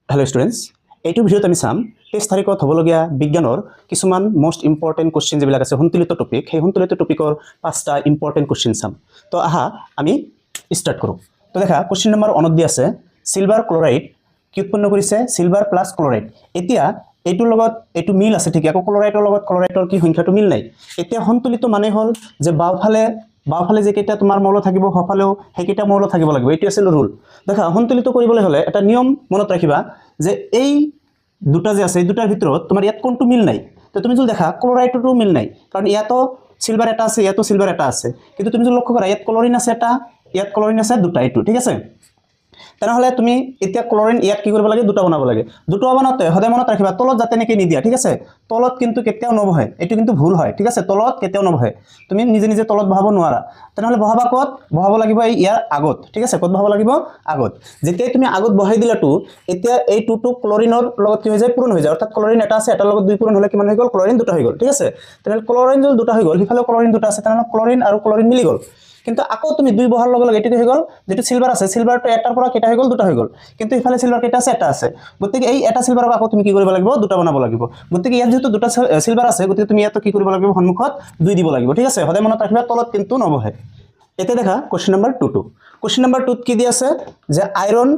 hello students এইটো ভিডিওত আমি চাম 23 তাৰিখত হ'বলগীয়া বিজ্ঞানৰ কিছুমান মোস্ট ইম্পৰ্টেন্ট কোশ্চেন যিবিলাক আছে সন্তুলিত টপিক সেই সন্তুলিত টপিকৰ পাঁচটা ইম্পৰ্টেন্ট কোশ্চেন চাম তো আহা আমি স্টাৰ্ট কৰোঁ তো দেখা কোশ্চেন নম্বৰ 1 দি আছে সিলভাৰ ক্লোৰাইড কি উৎপন্ন কৰিছে সিলভাৰ প্লাস ক্লোৰাইড এতিয়া এইটোৰ লগত এইটো মিল আছে ঠিক আকৌ ক্লোৰাইডৰ লগত ক্লোৰাইডৰ কি সংখ্যাটো মিল নাই এতিয়া সন্তুলিত মানে হ'ল যে বাওফালে যে কেইটা তোমাৰ মৌল থাকিব হফালেও হেকেইটা মৌল থাকিব লাগিব এটো আছিল ৰুল দেখা সন্তুলিত কৰিবলৈ হলে এটা নিয়ম মনত ৰাখিবা যে এই দুটা যে আছে এই দুটাৰ ভিতৰত তোমাৰ ইয়াত কোনটো মিল নাই তো তুমি যদি দেখা ক্লোৰাইডটো মিল নাই কাৰণ ইয়াতো সিলভাৰ এটা আছে ইয়াতো সিলভাৰ এটা আছে কিন্তু তুমি যদি লক্ষ্য কৰা ইয়াত ক্লোৰিন আছে এটা ইয়াত ক্লোৰিন আছে দুটা এইটো ঠিক আছে তেনেহলে তুমি এতিয়া ক্লোৰিন ইয়াত কি কৰিব লাগে দুটা বনাব লাগে দুটো বনাতে হদে মনত ৰাখিবা তলত যাতে নেকি নিদিয়া ঠিক আছে তলত কিন্তু কেতিয়াও নবহে এটো কিন্তু ভুল হয় ঠিক আছে তলত কেতিয়াও নবহে তুমি নিজে নিজে তলত বহাব নোৱাৰা তেনেহলে বহাবা কত বহাব লাগিব ইয়াৰ আগত ঠিক আছে কত বহাব লাগিব আগত যেতিয়া তুমি আগত বহাই দিলাটো এতিয়া এই টুটো ক্লোৰিনৰ লগত কি হৈ যায় পূৰণ হৈ যায় অৰ্থাৎ ক্লোৰিন এটা আছে এটাৰ লগত দুই পূৰণ হলে কিমান হৈ গল ক্লোৰিন দুটা হৈ গল ঠিক আছে তেনেহলে ক্লোৰিন যদি দুটা হৈ গল হিফালে ক্লোৰিন দুটা আছে তেনেহলে ক্লোৰিন আৰু ক্লোৰিন মিলি গল কিন্তু আকৌ তুমি দুই বহাৰ লগে লগে এটো হৈ গল যেটো সিলভাৰ আছে সিলভাৰটো এটাৰ পৰা কেটা হৈ গল দুটা হৈ গল কিন্তু ইফালে সিলভাৰ কেটা আছে এটা আছে গতিকে এই এটা সিলভাৰক আকৌ তুমি কি কৰিব লাগিব দুটা বনাব লাগিব গতিকে ইয়াত যেটো দুটা সিলভাৰ আছে গতিকে তুমি ইয়াত কি কৰিব লাগিব সন্মুখত দুই দিব লাগিব ঠিক আছে হদে মনত ৰাখিবা তলত কিন্তু নবহে এতে দেখা কোশ্চেন নম্বৰ 2 কোশ্চেন নম্বৰ 2 কি দি আছে যে আয়ৰন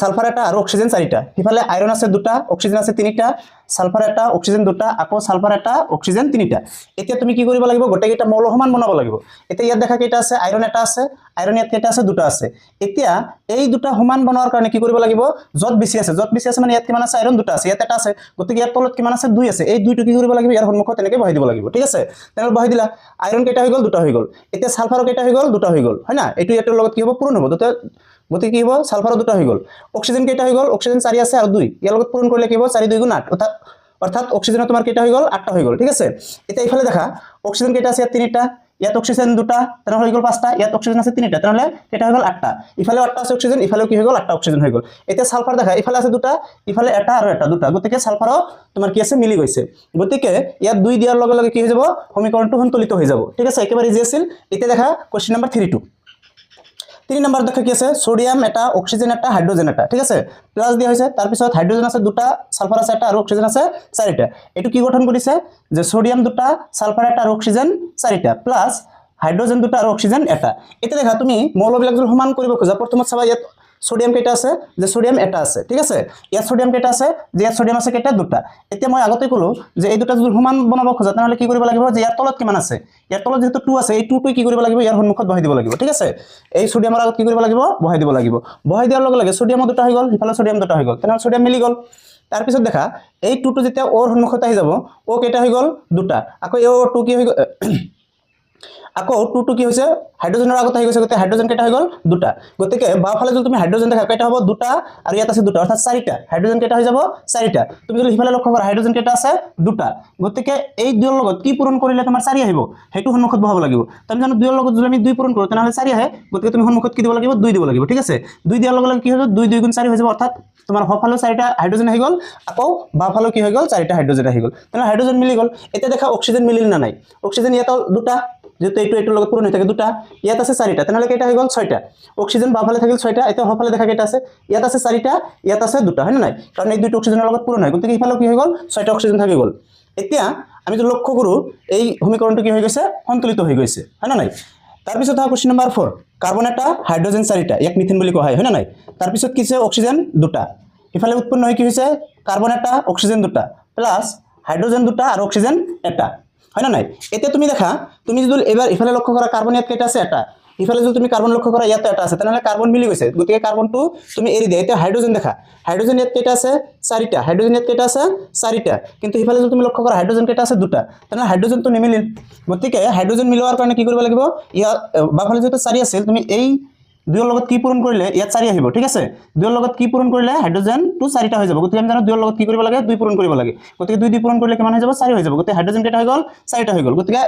সালফাৰ এটা আৰ অক্সিজেন চাৰিটা ইফালে আয়রন আছে দুটা অক্সিজেন আছে তিনিটা সালফার এটা অক্সিজেন দুটা আকৌ সালফার এটা অক্সিজেন তিনিটা এতিয়া তুমি কি কৰিব লাগিব গোটেইটা মৌল সমান বনাব লাগিব এতিয়া ইয়াত দেখা কেইটা আছে আয়রন এটা আছে আয়রন ইয়াত কেইটা আছে দুটা আছে এতিয়া এই দুটা সমান বনোৱাৰ কাৰণে কি কৰিব লাগিব যত বেছি আছে মানে ইয়াত কিমান আছে আয়রন দুটা আছে ইয়াত এটা আছে গতিকে ইয়াত তলত কিমান আছে দুই আছে এই দুইটো কি কৰিব লাগিব ইয়াৰ সন্মুখত তেনেকৈ বহাই দিব লাগিব ঠিক আছে তেনেহলে বহাই দিলা আয়রন কেইটা হৈ গল দুটা হৈ গল এতিয়া সালফাৰ কেইটা হৈ গল দুটা হৈ গল হয় না এটো ইয়াৰ লগত কি হ'ব পূৰণ হ'ব তো গতি কি হ'ব সালফাৰ দুটা হৈ গল অক্সিজেন কেইটা হৈ গল অক্সিজেন 4 আছে আৰু 2 ইয়াৰ লগত পূৰণ কৰিলে কি হ'ব 4 2 8 অৰ্থাৎ অক্সিজেন তোমাৰ কেইটা হৈ গল 8টা হৈ গল ঠিক আছে এটা ইফালে দেখা অক্সিজেন কেইটা আছে ইয়াত 3টা ইয়াত অক্সিজেন দুটা তেনেহলে হৈ গল 5টা ইয়াত অক্সিজেন আছে 3টা তেনেহলে কেইটা হৈ গল 8টা ইফালে 8টা আছে অক্সিজেন ইফালে কি হৈ গল 8টা অক্সিজেন হৈ গল এতিয়া সালফাৰ দেখা ইফালে আছে দুটা ইফালে এটা আৰু এটা দুটা গতিকে সালফাৰও তোমাৰ কি আছে মিলি গৈছে গতিকে ইয়াত দুই দিয়াৰ লগে লগে কি হৈ যাব সমীকৰণটো সন্তুলিত হৈ যাব ঠিক আছে একেবাৰে ইজি আছিল এতিয়া দেখা কোশ্চেন নম্বৰ 3 3 নম্বৰ দেখা কি আছে সোডিয়াম এটা অক্সিজেন এটা হাইড্ৰোজেন এটা ঠিক আছে প্লাস দিয়া হৈছে তাৰ পিছত হাইড্ৰোজেন আছে দুটা সালফাৰ আছে এটা আৰু অক্সিজেন আছে 4টা এটো কি গঠন কৰিছে যে সোডিয়াম দুটা সালফাৰ এটা আৰু অক্সিজেন 4টা প্লাস হাইড্ৰোজেন দুটা আৰু অক্সিজেন এটা এটা দেখা তুমি মৌলবিলাক যদি সমান কৰিব খোজা প্ৰথমত চাবা ইয়াত সোডিয়াম কেইটা আছে যে সোডিয়াম এটা আছে ঠিক আছে ইয়াত সোডিয়াম কেইটা আছে যে ইয়াত সোডিয়াম আছে কেইটা দুটা এতিয়া মই আগতে কলো যে এই দুটা যদি সমান বনাব খোজা তাহলে কি কৰিব লাগিব যে ইয়াৰ তলত কিমান আছে ইয়াৰ তলত যেটো 2 আছে এই 2 টো কি কৰিব লাগিব ইয়াৰ সন্মুখত বহাই দিব লাগিব ঠিক আছে এই সোডিয়ামৰ আগত কি কৰিব লাগিব বহাই দিব লাগিব বহাই দিয়াৰ লগে লগে সোডিয়াম দুটা হৈ গল ইফালে সোডিয়াম দুটা হৈ গল তেনে সোডিয়াম মিলি গল তাৰ পিছত দেখা এই 2 টো যেতিয়া ওৰ সন্মুখত আহি যাব ও কেইটা হৈ গল দুটা আকৌ এই 2 কি হৈ গল আকৌ 2 কি হৈছে হাইড্ৰোজেনৰ আগত আহি গৈছে গতে হাইড্রোজেন কেইটা হৈ গল দুটা গতিকে বাওফালে যদি তুমি হাইড্রোজেন দেখা কেইটা হ'ব দুটা আৰু ইয়াত আছে দুটা অৰ্থাৎ 4টা হাইড্ৰোজেন কেইটা হৈ যাব 4টা তুমি যদি হিফালে লক্ষ্য কৰা হাইড্ৰোজেন কেইটা আছে দুটা গতিকে এই দুইৰ লগত কি পূৰণ কৰিলে তোমাৰ 4 আহিব হেতু সন্মুখত বহাব লাগিব তুমি জানো দুইৰ লগত যদি আমি 2 পূৰণ কৰো তেনেহলে 4 আহে গতিকে তুমি সন্মুখত কি দিব লাগিব 2 দিব লাগিব ঠিক আছে 2 দিয়াৰ লগে লগে কি হ'ব 2 2 গুণ 4 হৈ যাব অৰ্থাৎ তোমাৰ হফালে 4টা হাইড্রোজেন আহি গল আকৌ বাওফালে কি হৈ গল 4টা হাইড্রোজেন আহি গল তেনেহলে হাইড্রোজেন মিলি গল এতিয়া দেখা অক্সিজেন মিলিল না নাই অক্সিজেন ইয়াত দুটা যেটো এইটো লগত পূৰণ হৈ থাকে দুটা ইয়াত আছে 4টা তেনেহলে কেইটা হৈ গল 6টা অক্সিজেন বাওফালে থাকিল 6টা এটা হফালে দেখা কেইটা আছে ইয়াত আছে 4টা ইয়াত আছে দুটা হয় না নাই কাৰণ এই দুটো অক্সিজেনৰ লগত পূৰণ হয় গতিকে ইফালে কি হৈ গল 6টা অক্সিজেন থাকি গল এতিয়া আমি যদি লক্ষ্য কৰো এই সমীকৰণটো কি হৈ গৈছে সন্তুলিত হৈ গৈছে হয় না নাই তাৰ পিছত কোশ্চেন নম্বৰ 4 কাৰ্বন এটা হাইড্ৰোজেন 4টা এক মিথেন বুলি কোৱা হয় না নাই তাৰ পিছত কি আছে অক্সিজেন দুটা ইফালে উৎপন্ন হৈ কি হৈছে কাৰ্বন এটা অক্সিজেন দুটা প্লাস হাইড্ৰোজেন দুটা আৰু অক্সিজেন এটা হয় না নাই এতিয়া তুমি দেখা তুমি যদি এবাৰ ইফালে লক্ষ্য কৰা কাৰ্বন ইয়াত কেইটা আছে এটা ইফালে যদি তুমি কাৰ্বন লক্ষ্য কৰা ইয়াত এটা আছে তেনেহলে কাৰ্বন মিলি গৈছে গতিকে কাৰ্বনটো তুমি এৰি দিয়া এতিয়া হাইড্ৰোজেন দেখা হাইড্ৰোজেন ইয়াত কেইটা আছে 4টা হাইড্ৰোজেন ইয়াত কেইটা আছে 4টা কিন্তু ইফালে যদি তুমি লক্ষ্য কৰা হাইড্ৰোজেন কেইটা আছে দুটা তেনেহলে হাইড্ৰোজেনটো নিমিলিল গতিকে হাইড্ৰোজেন মিলোৱাৰ কাৰণে কি কৰিব লাগিব ইয়া বাফালে যেটো 4 আছিল তুমি এই দুইৰ লগত কি পূৰণ কৰিলে ইয়াত 4 আহিব ঠিক আছে দুইৰ লগত কি পূৰণ কৰিলে হাইড্ৰোজেন টু 4টা হৈ যাব গতিকে আমি জানো দুইৰ লগত কি কৰিব লাগে 2 পূৰণ কৰিব লাগে গতিকে 2 পূৰণ কৰিলে কিমান হৈ যাব 4 হৈ যাব গতিকে হাইড্ৰোজেন কেইটা হৈ গল 4টা হৈ গল গতিকে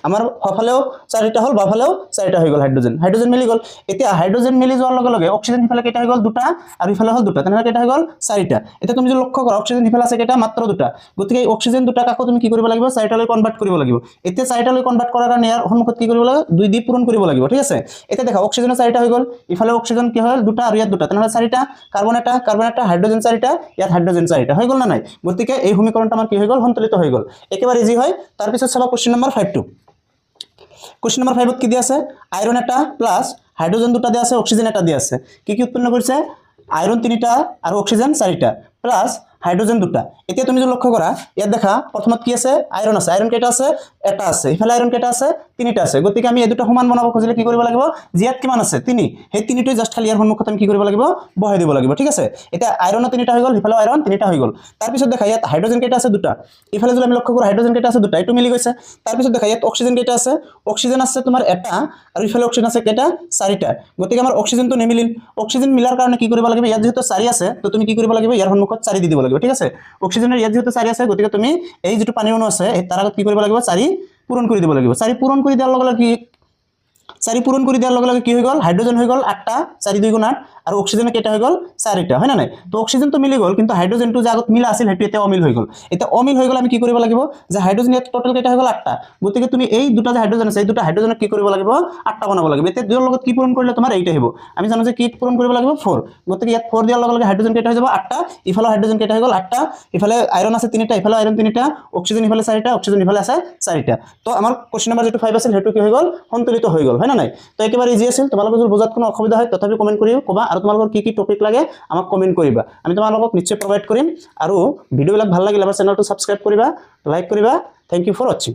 আমাৰ হফালেও 4টা হল বাফালেও 4টা হৈ গল হাইড্ৰোজেন মিলি গল এতিয়া হাইড্ৰোজেন মিলি যোৱাৰ লগে লগে অক্সিজেন হিফালে কেইটা হৈ গল দুটা আৰু ইফালে হল দুটা তেনেহলে কেইটা হৈ গল 4টা এতিয়া তুমি যদি লক্ষ্য কৰা অক্সিজেন হিফালে আছে কেইটা মাত্ৰ দুটা গতিকে এই অক্সিজেন দুটা কাকো তুমি কি কৰিব লাগিব 4টা লৈ কনভাৰ্ট কৰিব লাগিব এতিয়া 4টা লৈ কনভাৰ্ট কৰাৰ কাৰণে ইয়াৰ সন্মুখত কি কৰিব লাগিব 2 পূৰণ কৰিব লাগিব ঠিক আছে এতিয়া দেখা অক্সিজেনৰ 4টা হৈ গ'ল ইফালে অক্সিজেন কি হ'ল দুটা আৰু ইয়াত দুটা তেনেহ'লে চাৰিটা কাৰ্বন এটা হাইড্ৰজেন চাৰিটা ইয়াত হাইড্ৰজেন চাৰিটা হৈ গ'ল না নাই গতিকে এই সমীকৰণটো আমাৰ কি হৈ গ'ল সন্তুলিত হৈ গ'ল একেবাৰে ইজি হয় তাৰপিছত চাবা কোৱেশ্চন নম্বৰ 5 টো কোৱেশ্চন নম্বৰ 5 ত কি দিয়া আছে আইৰন এটা প্লাছ হাইড্ৰজেন দুটা দিয়া আছে অক্সিজেন এটা দিয়া আছে কি উৎপন্ন কৰিছে আইৰন তিনিটা আৰু অক্সিজেন চাৰিটা প্লাছ হাইড্ৰোজেন দুটা এতিয়া তুমি যদি লক্ষ্য কৰা ইয়াত দেখা প্ৰথমত কি আছে আইৰন কেইটা আছে এটা আছে ইফালে আইৰন কেইটা আছে তিনিটা আছে গতিকে আমি এই দুটা সমান বনাব খুজিলে কি কৰিব লাগিব জিয়াত কিমান আছে 3 সেই তিনিটো জাস্ট খালি ইয়াৰ সন্মুখত আমি কি কৰিব লাগিব বহাই দিব লাগিব ঠিক আছে এতিয়া আইৰন তিনিটা হৈ গ'ল ইফালে আইৰন তিনিটা হৈ গ'ল তাৰ পিছত দেখা ইয়াত হাইড্ৰোজেন কেইটা আছে দুটা ইফালে যদি আমি লক্ষ্য কৰো হাইড্ৰোজেন কেইটা আছে দুটা এটো মিলি গৈছে তাৰ পিছত দেখা ইয়াত অক্সিজেন কেইটা আছে অক্সিজেন আছে তোমাৰ এটা আৰু ইফালে অক্সিজেন আছে কেইটা চাৰিটা গতিকে আমাৰ অক্সিজেনটো নিমিলিল অক্সিজেন মিলাৰ কাৰণে কি কৰিব লাগিব ইয়াত যেহেতু 4 আছে তো তুমি কি কৰিব লাগিব ইয়াৰ সন্মুখত 4 দি দিব লাগিব ঠিক আছে অক্সিজেনৰ ইয়াত যেহেতু 4 আছে গতিকে তুমি এই যেটো পানী অণু আছে তাৰ আগত কি কৰিব লাগিব 4 পূৰণ কৰি দিব লাগিব 4 পূৰণ কৰি দিয়াৰ লগে লগে কি 4 পূৰণ কৰি দিয়াৰ লগে লগে কি হৈ গ'ল হাইড্ৰোজেন হৈ গ'ল 8টা 4 2 গুণ 8 আৰু অক্সিজেন কেইটা হৈ গ'ল 4টা হয় না নাই তো অক্সিজেনটো মিলি গ'ল কিন্তু হাইড্ৰোজেনটো যে আগত মিলা আছিল হেতু এতিয়া অমিল হৈ গ'ল এতিয়া অমিল হৈ গ'ল আমি কি কৰিব লাগিব যে হাইড্ৰোজেন ইয়াত টোটাল কেইটা হৈ গ'ল 8টা গতিকে তুমি এই দুটা যে হাইড্ৰোজেন আছে এই দুটা হাইড্ৰোজেনক কি কৰিব লাগিব 8টা বনাব লাগিব এতিয়া দুৰ লগত কি পূৰণ কৰিলে তোমাৰ এইটা হ'ব আমি জানো যে কি পূৰণ কৰিব লাগিব 4 গতিকে ইয়াত 4 দিয়াৰ লগে লগে হাইড্ৰোজেন কেইটা হৈ যাব 8টা ইফালে হাইড্ৰোজেন কেইটা হৈ গ'ল 8টা ইফালে আইৰন আছে 3টা ইফালে আইৰন 3টা অক্সিজেন ইফালে 4টা অক্সিজেন ইফালে আছে 4টা তো আমাৰ কোৱেশ্চন নম্বৰ যেটো 5 আছিল হেতু কি হৈ গ'ল সন্তুলিত হৈ গ'ল হয় না নাই তো একেবাৰে ইজি আছিল তোমালোকৰ যদি বুজাত কোনো অসুবিধা হয় তথাপি কমেন্ট কৰি কবা আৰু তোমালোকৰ কি টপিক লাগে আমাক কমেন্ট কৰিবা আমি তোমালোকক নিশ্চয় প্ৰভাইড কৰিম আৰু ভিডিওবিলাক ভাল লাগিলে আমাৰ চেনেলটো সাবস্ক্ৰাইব কৰিবা লাইক কৰিবা থ্যাংক ইউ ফৰ ওয়াচিং